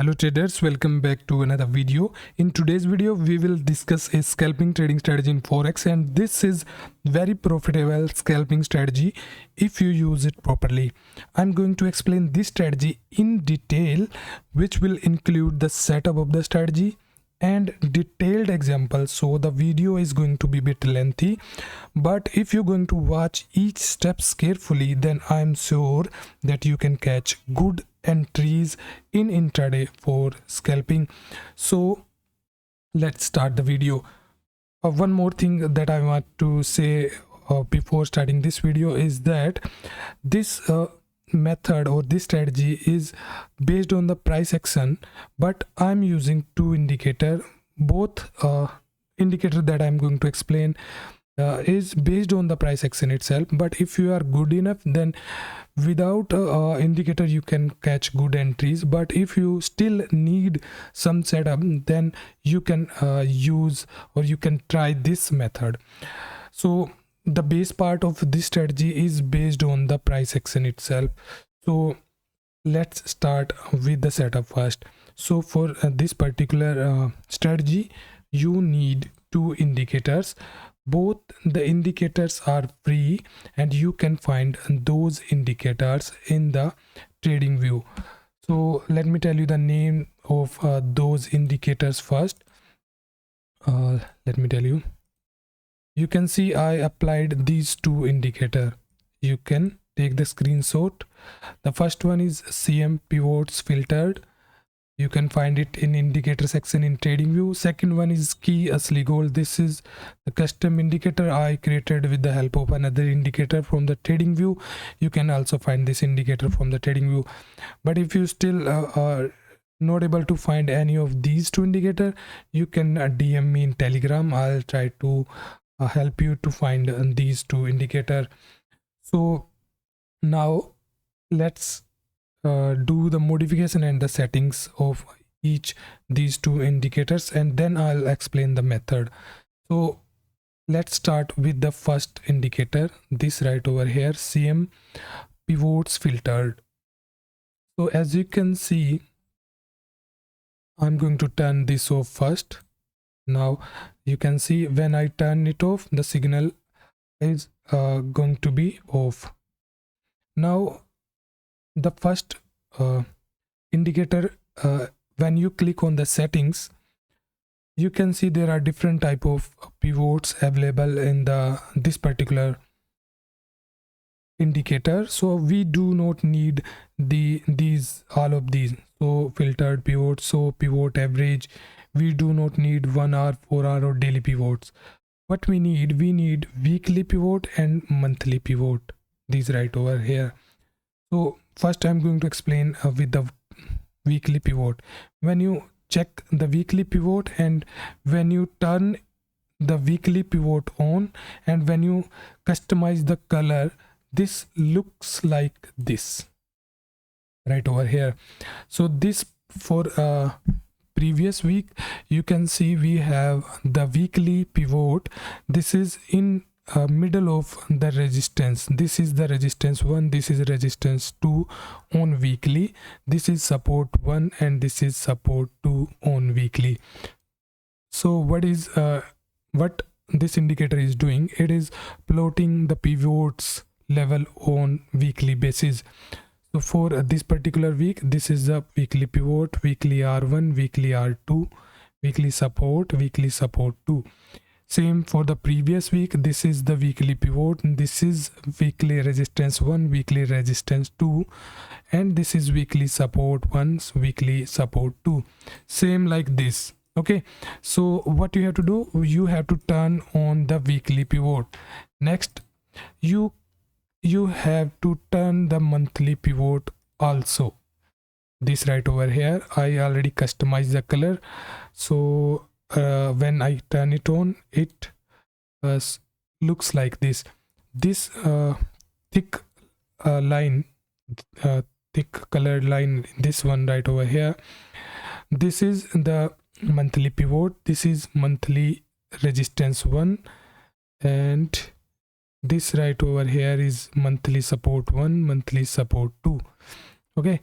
Hello traders, welcome back to another video. In today's video we will discuss a scalping trading strategy in Forex, and this is very profitable scalping strategy if you use it properly. I'm going to explain this strategy in detail, which will include the setup of the strategy and detailed examples, so the video is going to be a bit lengthy, but if you're going to watch each steps carefully, then I'm sure that you can catch good entries in intraday for scalping. So let's start the video. One more thing that I want to say before starting this video is that this method or this strategy is based on the price action, but I'm using two indicators. Both indicator that I'm going to explain is based on the price action itself, but if you are good enough, then without indicator you can catch good entries. But if you still need some setup, then you can use or you can try this method. So the base part of this strategy is based on the price action itself. So let's start with the setup first. So for this particular strategy, you need two indicators. Both the indicators are free and you can find those indicators in the trading view. So let me tell you the name of those indicators first. Let me tell you. You can see I applied these two indicators. You can take the screenshot. The first one is CM pivots filtered. You can find it in indicator section in trading view. Second one is key asli gold. This is the custom indicator I created with the help of another indicator from the trading view. You can also find this indicator from the trading view. But if you still are not able to find any of these two indicators, you can DM me in Telegram. I'll try to help you to find these two indicators. So now let's do the modification and the settings of each these two indicators, and then I'll explain the method. So let's start with the first indicator, this right over here, CM pivots filtered. So as you can see, I'm going to turn this off first. Now you can see when I turn it off, the signal is going to be off. Now the first indicator, when you click on the settings, you can see there are different type of pivots available in this particular indicator. So we do not need all of these. So filtered pivot, so pivot average. We do not need 1 hour, 4 hour or daily pivots. What we need weekly pivot and monthly pivot, these right over here. So first I'm going to explain with the weekly pivot. When you check the weekly pivot and when you turn the weekly pivot on and when you customize the color, this looks like this right over here. So this for previous week, you can see we have the weekly pivot. This is in middle of the resistance. This is the resistance 1, this is resistance 2 on weekly, this is support 1 and this is support 2 on weekly. So what this indicator is doing, it is plotting the pivots level on weekly basis. So for this particular week, this is the weekly pivot, weekly R1, weekly R2, weekly support 2. Same for the previous week, this is the weekly pivot, this is weekly resistance 1, weekly resistance 2, and this is weekly support 1, weekly support 2. Same like this. Okay, so what you have to do, you have to turn on the weekly pivot. Next, you have to turn the monthly pivot also. This right over here, I already customized the color. So when I turn it on, it looks like this. This thick line, thick colored line, this one right over here, this is the monthly pivot, this is monthly resistance 1, and this right over here is monthly support 1, monthly support 2. Okay,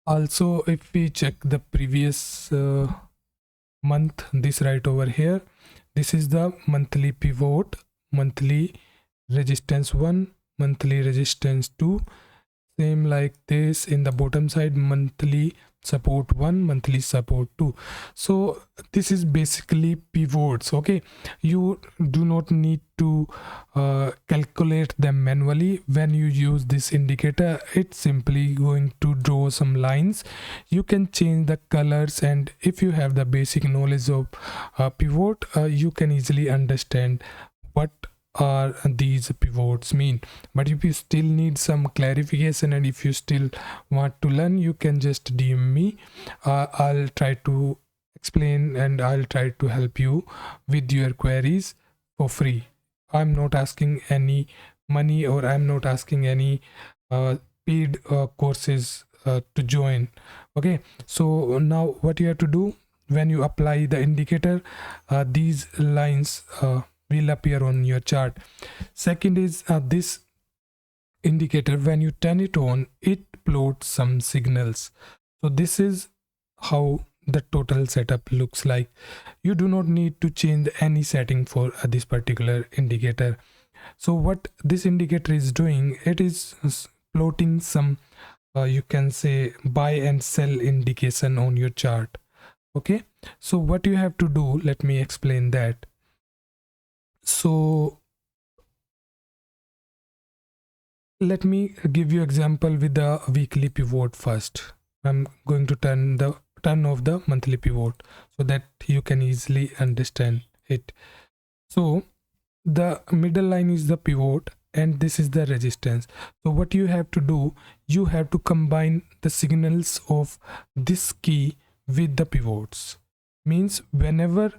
Also, if we check the previous month, this right over here, this is the monthly pivot, monthly resistance 1, monthly resistance 2, same like this in the bottom side, monthly support 1, monthly support 2. So this is basically pivots. Okay, you do not need to calculate them manually. When you use this indicator, it's simply going to draw some lines. You can change the colors, and if you have the basic knowledge of pivot, you can easily understand what are these pivots mean. But if you still need some clarification, and if you still want to learn, you can just DM me. I'll try to explain, and I'll try to help you with your queries for free. I'm not asking any money, or I'm not asking any paid courses to join. Okay, so now what you have to do, when you apply the indicator, these lines will appear on your chart. Second is this indicator, when you turn it on, it plots some signals. So this is how the total setup looks like. You do not need to change any setting for this particular indicator. So what this indicator is doing, it is plotting some you can say buy and sell indication on your chart. Okay, so what you have to do, let me explain that. So let me give you example with the weekly pivot first. I'm going to turn off the monthly pivot so that you can easily understand it. So the middle line is the pivot, and this is the resistance. So what you have to do, you have to combine the signals of this key with the pivots. Means whenever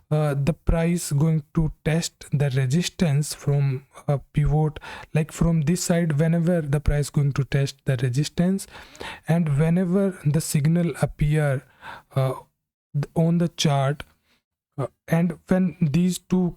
the price going to test the resistance from a pivot, like from this side, whenever the price going to test the resistance, and whenever the signal appear on the chart, and when these two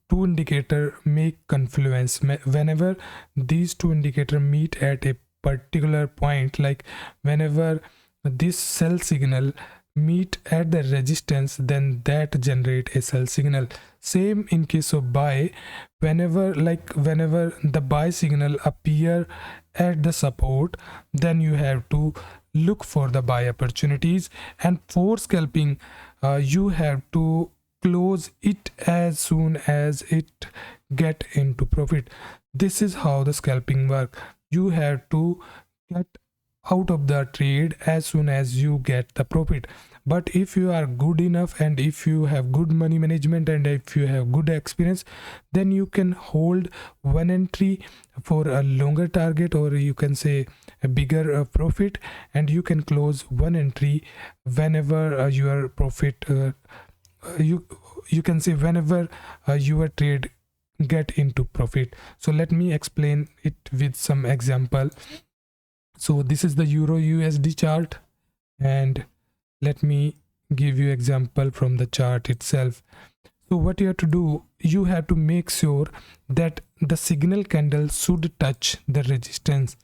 indicator make confluence, whenever these two indicator meet at a particular point, like whenever this sell signal meet at the resistance, then that generate a sell signal. Same in case of buy, whenever the buy signal appear at the support, then you have to look for the buy opportunities. And for scalping, you have to close it as soon as it get into profit. This is how the scalping work. You have to get out of the trade as soon as you get the profit. But if you are good enough, and if you have good money management, and if you have good experience, then you can hold one entry for a longer target, or you can say a bigger profit, and you can close one entry whenever your profit you can say whenever your trade get into profit. So let me explain it with some example. So this is the Euro USD chart, and let me give you example from the chart itself. So what you have to do, you have to make sure that the signal candle should touch the resistance.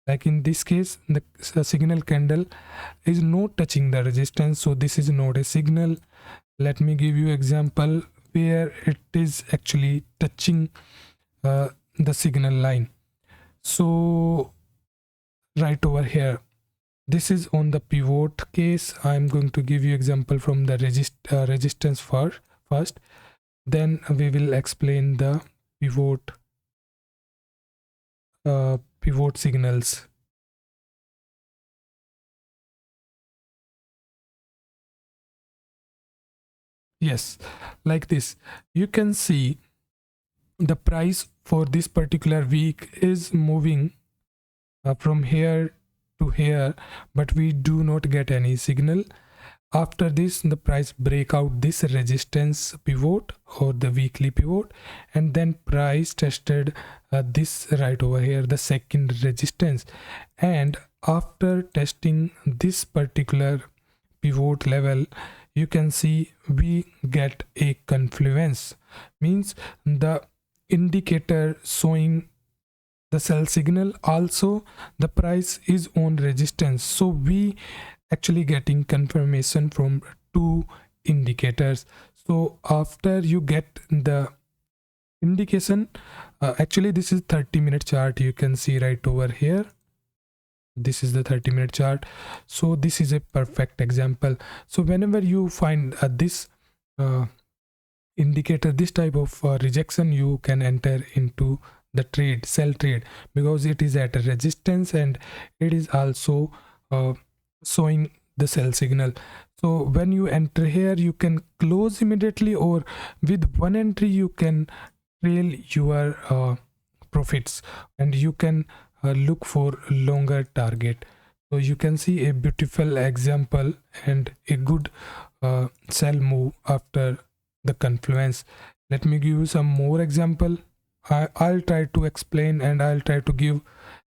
Like in this case, the signal candle is not touching the resistance, so this is not a signal. Let me give you example where it is actually touching the signal line. So right over here, this is on the pivot case. I'm going to give you example from the resistance first, then we will explain the pivot signals. Yes, like this, you can see the price for this particular week is moving from here to here, but we do not get any signal. After this, the price break out this resistance pivot or the weekly pivot, and then price tested this right over here, the second resistance. And after testing this particular pivot level, you can see we get a confluence. Means the indicator showing the sell signal, also the price is on resistance. So we actually getting confirmation from two indicators. So after you get the indication, actually this is 30-minute chart, you can see right over here. This is the 30-minute chart. So this is a perfect example. So whenever you find this indicator, this type of rejection, you can enter into the trade, sell trade, because it is at a resistance and it is also showing the sell signal. So when you enter here, you can close immediately, or with one entry you can trail your profits, and you can look for longer target. So you can see a beautiful example and a good sell move after the confluence. Let me give you some more example. I'll try to explain, and I'll try to give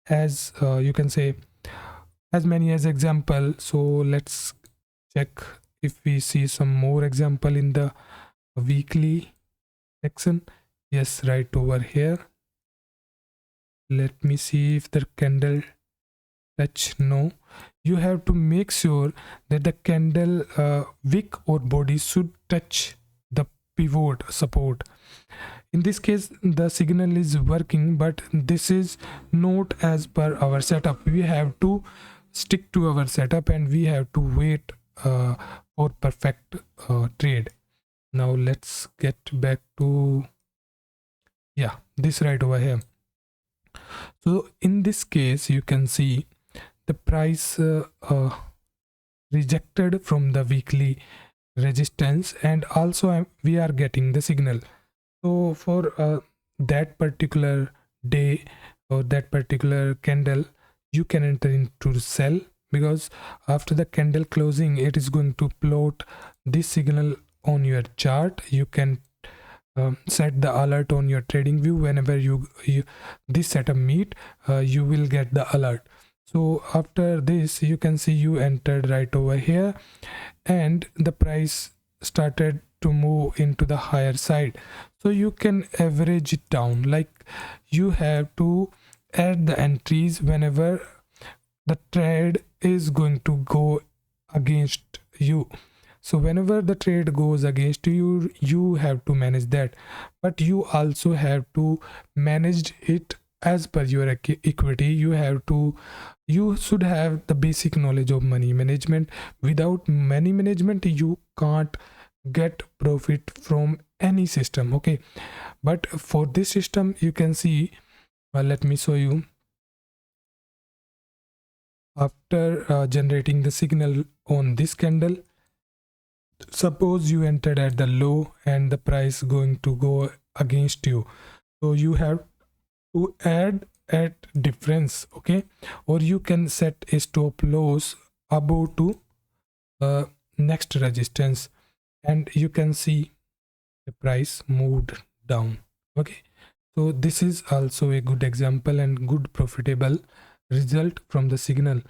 as you can say as many as example. So let's check if we see some more example in the weekly section. Yes, right over here. Let me see if the candle touch. No, you have to make sure that the candle wick or body should touch the pivot support. In this case the signal is working, but this is not as per our setup. We have to stick to our setup and we have to wait for perfect trade. Now let's get back to this right over here. So in this case you can see the price rejected from the weekly resistance, and also we are getting the signal. So for that particular day or that particular candle, you can enter into sell, because after the candle closing it is going to plot this signal on your chart. You can set the alert on your trading view. Whenever you this setup meet, you will get the alert. So after this you can see you entered right over here, and the price started to move into the higher side. So you can average it down, like you have to add the entries whenever the trade is going to go against you. So whenever the trade goes against you, you have to manage that, but you also have to manage it as per your equity. You should have the basic knowledge of money management. Without money management you can't get profit from any system, okay? But for this system you can see, let me show you. After generating the signal on this candle, suppose you entered at the low and the price going to go against you, so you have to add at difference, okay? Or you can set a stop loss above to next resistance, and you can see the price moved down, okay? So this is also a good example and good profitable result from the signal.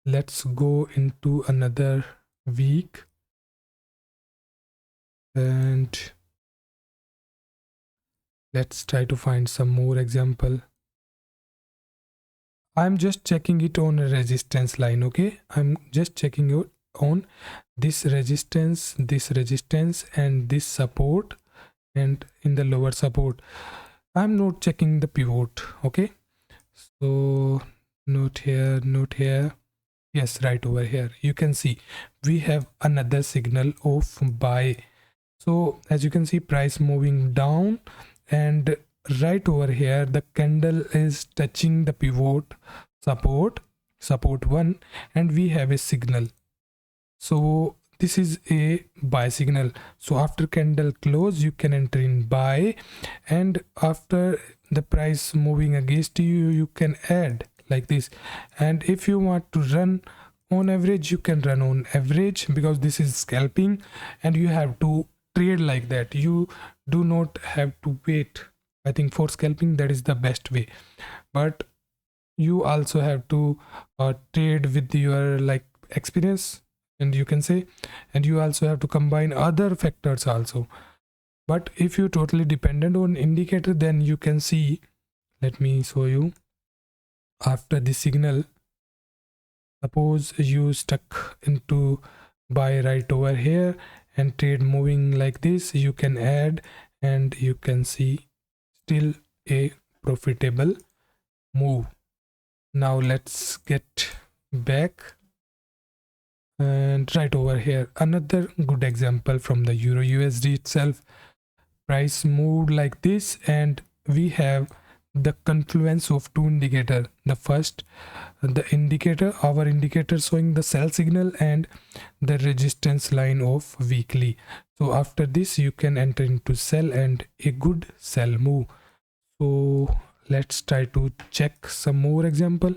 Let's go into another week and let's try to find some more example. I'm just checking it on a resistance line, okay? I'm just checking it on this resistance, and this support, and in the lower support. I'm not checking the pivot, okay? So not here. Yes, right over here. You can see we have another signal of buy. So as you can see, price moving down, and right over here the candle is touching the pivot support 1, and we have a signal. So this is a buy signal. So after candle close you can enter in buy, and after the price moving against you, you can add like this. And if you want to run on average, you can run on average, because this is scalping and you have to trade like that. You do not have to wait. I think for scalping that is the best way, but you also have to trade with your like experience, and you can say, and you also have to combine other factors also. But if you totally dependent on indicator, then you can see, let me show you. after the signal, suppose you stuck into buy right over here and trade moving like this, you can add and you can see still a profitable move. Now let's get back, and right over here another good example from the Euro USD itself. Price moved like this and we have the confluence of two indicators. The first, the indicator, our indicator showing the sell signal, and the resistance line of weekly. So after this you can enter into sell and a good sell move. So let's try to check some more example.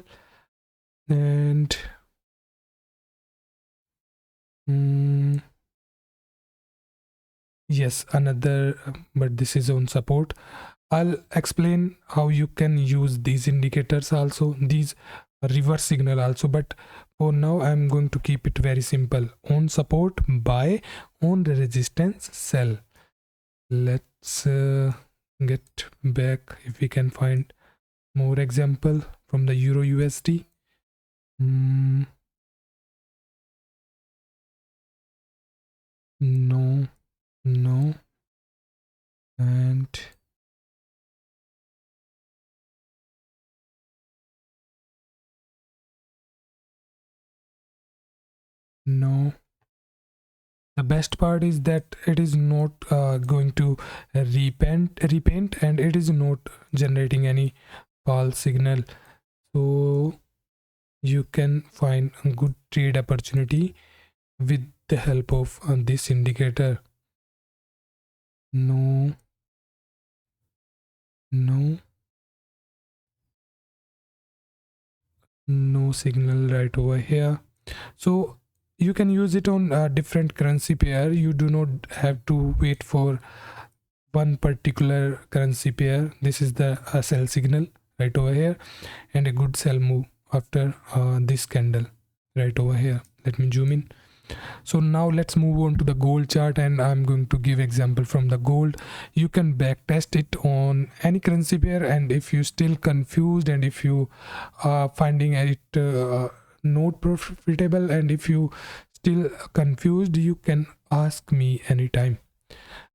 And yes, another, but this is on support. I'll explain how you can use these indicators also, these reverse signal also, but for now I'm going to keep it very simple. On support buy, on the resistance sell. Let's get back if we can find more example from the Euro USD. No, and no. The best part is that it is not going to repaint, and it is not generating any false signal. So you can find a good trade opportunity with the help of this indicator. No, signal right over here. So you can use it on a different currency pair. You do not have to wait for one particular currency pair. This is the sell signal right over here, and a good sell move after this candle right over here. Let me zoom in. So now let's move on to the gold chart, and I'm going to give example from the gold. You can back test it on any currency pair, and if you still confused, and if you are finding it not profitable, and if you still confused, you can ask me anytime.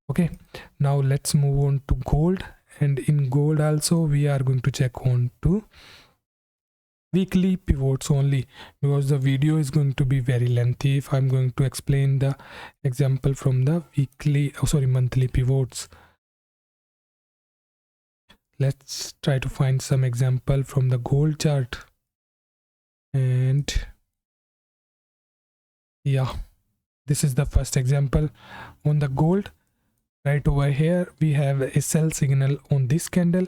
Okay, now let's move on to gold, and in gold also we are going to check on to weekly pivots only, because the video is going to be very lengthy if I'm going to explain the example from the monthly pivots. Let's try to find some example from the gold chart. And yeah, this is the first example on the gold. Right over here we have a sell signal on this candle.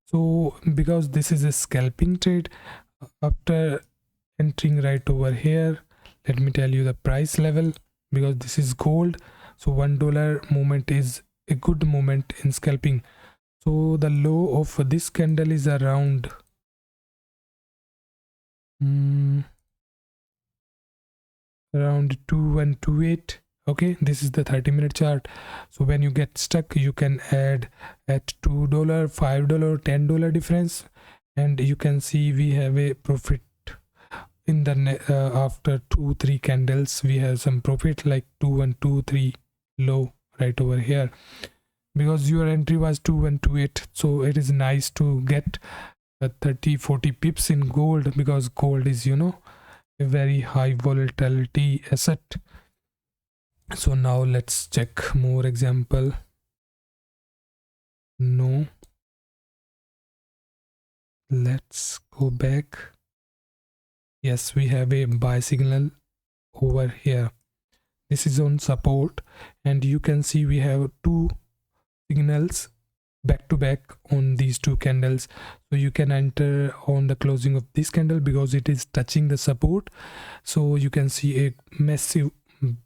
So because this is a scalping trade, after entering right over here, let me tell you the price level, because this is gold. So $1 movement is a good movement in scalping. So the low of this candle is around around 2128. Okay, this is the 30-minute chart. So when you get stuck, you can add at $2, $5, $10 difference, and you can see we have a profit in the after 2-3 candles. We have some profit like 2123 low right over here, because your entry was 2128. So it is nice to get 30-40 pips in gold, because gold is, you know, a very high volatility asset. So now let's check more example. No, let's go back. Yes, we have a buy signal over here. This is on support, and you can see we have two signals back to back on these two candles. So you can enter on the closing of this candle because it is touching the support. So you can see a massive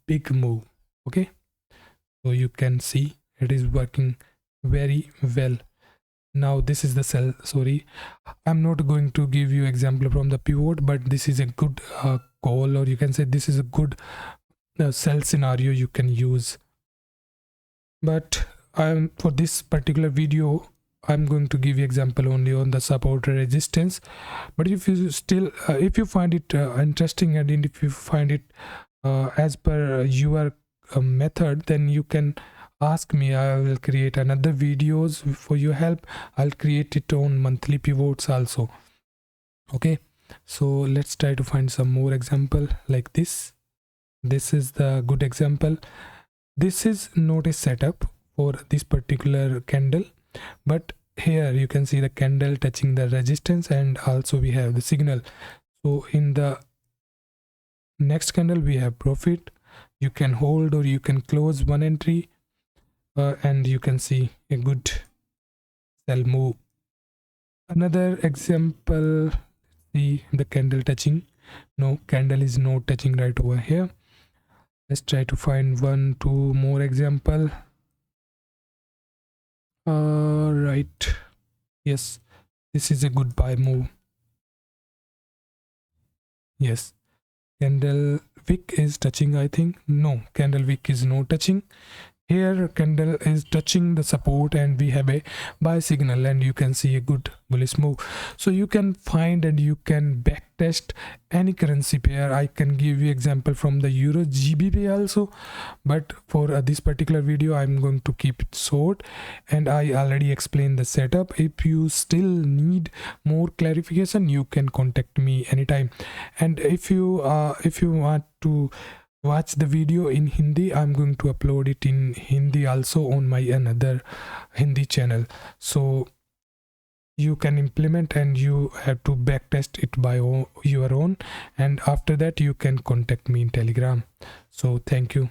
big move. Okay, so you can see it is working very well. Now this is the sell. Sorry, I'm not going to give you example from the pivot, but this is a good call, or you can say this is a good sell scenario you can use. But for this particular video, I'm going to give you example only on the support resistance. But if you still if you find it interesting, and if you find it as per your method, then you can ask me. I will create another videos for your help. I'll create it on monthly pivots also. Okay, so let's try to find some more example like this. This is the good example. This is not a setup for this particular candle, but here you can see the candle touching the resistance, and also we have the signal. So in the next candle we have profit. You can hold or you can close one entry, and you can see a good sell move. Another example, see the candle touching. No, candle is not touching right over here. Let's try to find 1-2 more example. Right, yes, this is a good buy move. Yes, candle wick is touching, I think. No, candle wick is not touching. Here candle is touching the support, and we have a buy signal, and you can see a good bullish move. So you can find and you can back test any currency pair. I can give you example from the Euro GBP also, but for this particular video I'm going to keep it short, and I already explained the setup. If you still need more clarification, you can contact me anytime. And if you want to watch the video in Hindi, I'm going to upload it in Hindi also on my another Hindi channel. So you can implement, and you have to backtest it by your own, and after that you can contact me in Telegram. So thank you.